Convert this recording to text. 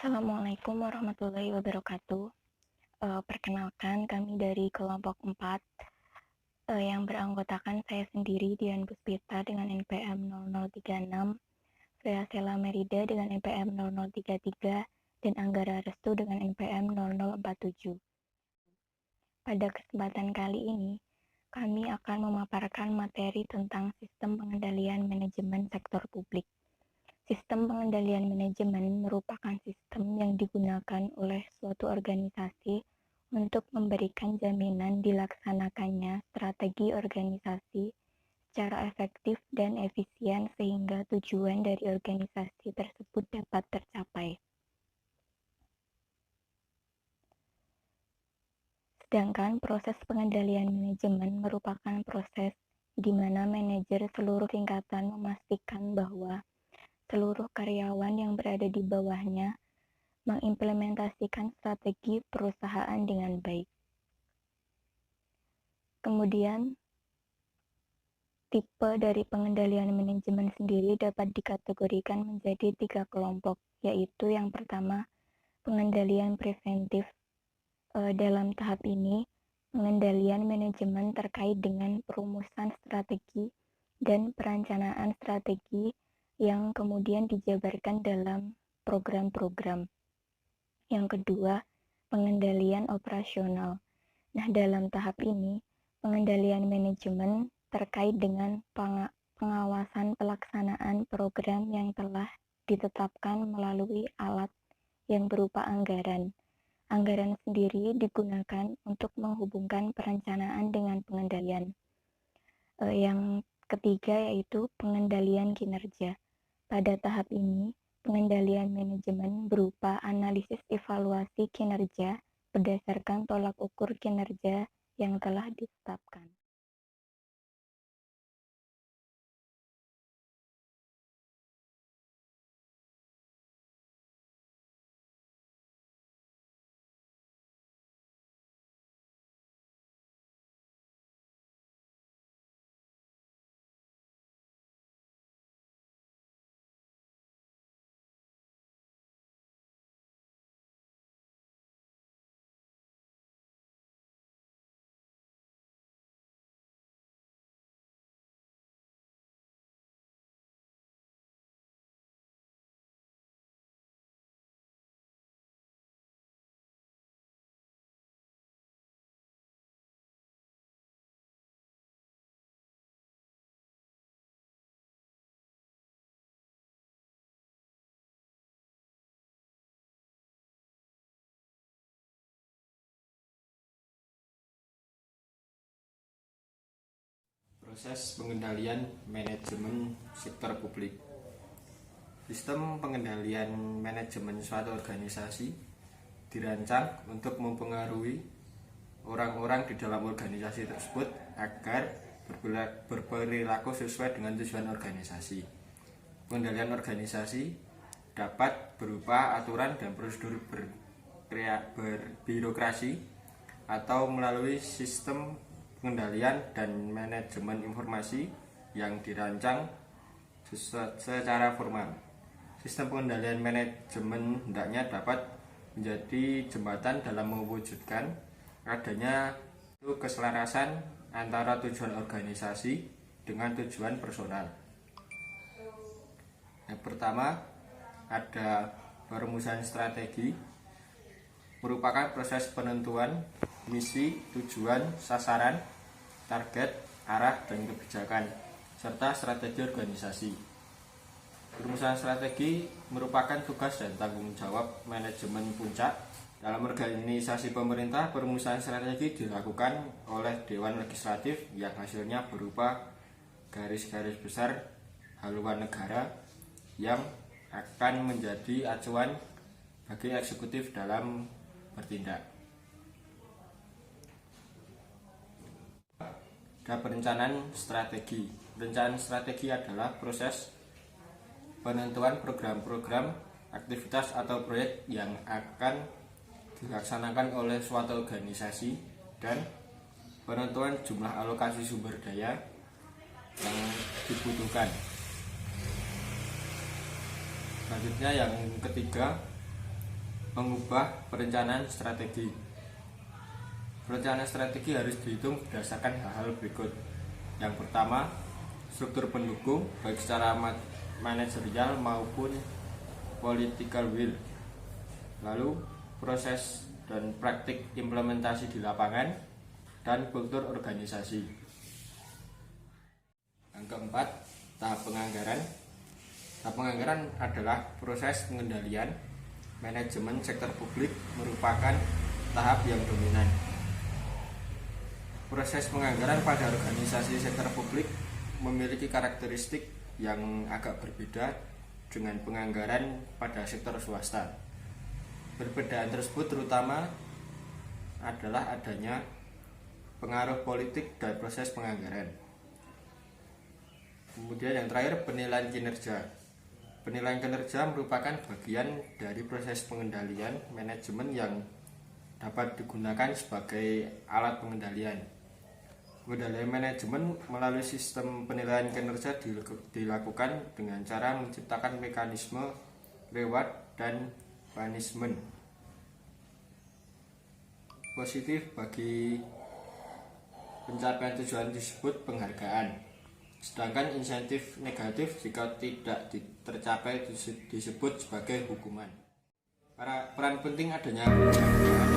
Assalamualaikum warahmatullahi wabarakatuh. Perkenalkan kami dari kelompok 4 yang beranggotakan saya sendiri Dian Puspita dengan NPM 0036, Freya Sela Merida dengan NPM 0033, dan Anggara Restu dengan NPM 0047. Pada kesempatan kali ini, kami akan memaparkan materi tentang sistem pengendalian manajemen sektor publik. Sistem pengendalian manajemen merupakan sistem yang digunakan oleh suatu organisasi untuk memberikan jaminan dilaksanakannya strategi organisasi secara efektif dan efisien sehingga tujuan dari organisasi tersebut dapat tercapai. Sedangkan proses pengendalian manajemen merupakan proses di mana manajer seluruh tingkatan memastikan bahwa seluruh karyawan yang berada di bawahnya mengimplementasikan strategi perusahaan dengan baik. Kemudian, tipe dari pengendalian manajemen sendiri dapat dikategorikan menjadi 3 kelompok, yaitu yang pertama, pengendalian preventif. Dalam tahap ini, pengendalian manajemen terkait dengan perumusan strategi dan perencanaan strategi yang kemudian dijabarkan dalam program-program. Yang kedua, pengendalian operasional. Nah, dalam tahap ini, pengendalian manajemen terkait dengan pengawasan pelaksanaan program yang telah ditetapkan melalui alat yang berupa anggaran. Anggaran sendiri digunakan untuk menghubungkan perencanaan dengan pengendalian. Yang ketiga yaitu pengendalian kinerja. Pada tahap ini, pengendalian manajemen berupa analisis evaluasi kinerja berdasarkan tolak ukur kinerja yang telah ditetapkan. Proses pengendalian manajemen sektor publik. Sistem pengendalian manajemen suatu organisasi dirancang untuk mempengaruhi orang-orang di dalam organisasi tersebut agar berperilaku sesuai dengan tujuan organisasi. Pengendalian organisasi dapat berupa aturan dan prosedur berbirokrasi atau melalui sistem pengendalian dan manajemen informasi yang dirancang secara formal. Sistem pengendalian manajemen hendaknya dapat menjadi jembatan dalam mewujudkan adanya keselarasan antara tujuan organisasi dengan tujuan personal. Yang pertama, ada perumusan strategi, merupakan proses penentuan misi, tujuan, sasaran, target, arah, dan kebijakan, serta strategi organisasi. Perumusan strategi merupakan tugas dan tanggung jawab manajemen puncak. Dalam organisasi pemerintah, perumusan strategi dilakukan oleh Dewan Legislatif yang hasilnya berupa garis-garis besar haluan negara yang akan menjadi acuan bagi eksekutif dalam bertindak. Ada perencanaan strategi. Perencanaan strategi adalah proses penentuan program-program, aktivitas atau proyek yang akan dilaksanakan oleh suatu organisasi dan penentuan jumlah alokasi sumber daya yang dibutuhkan. Selanjutnya yang ketiga, Mengubah perencanaan strategi. Perencanaan strategi harus dihitung berdasarkan hal-hal berikut. Yang pertama, struktur pendukung baik secara manajerial maupun political will. Lalu, proses dan praktik implementasi di lapangan dan kultur organisasi. Yang keempat, tahap penganggaran. Tahap penganggaran adalah proses pengendalian manajemen sektor publik, merupakan tahap yang dominan. Proses penganggaran pada organisasi sektor publik memiliki karakteristik yang agak berbeda dengan penganggaran pada sektor swasta. Perbedaan tersebut terutama adalah adanya pengaruh politik dan proses penganggaran. Kemudian yang terakhir, penilaian kinerja. Penilaian kinerja merupakan bagian dari proses pengendalian manajemen yang dapat digunakan sebagai alat pengendalian. Pengendalian manajemen melalui sistem penilaian kinerja dilakukan dengan cara menciptakan mekanisme reward dan punishment positif bagi pencapaian tujuan disebut penghargaan. Sedangkan insentif negatif jika tidak tercapai disebut sebagai hukuman. Peran penting adanya penghargaan.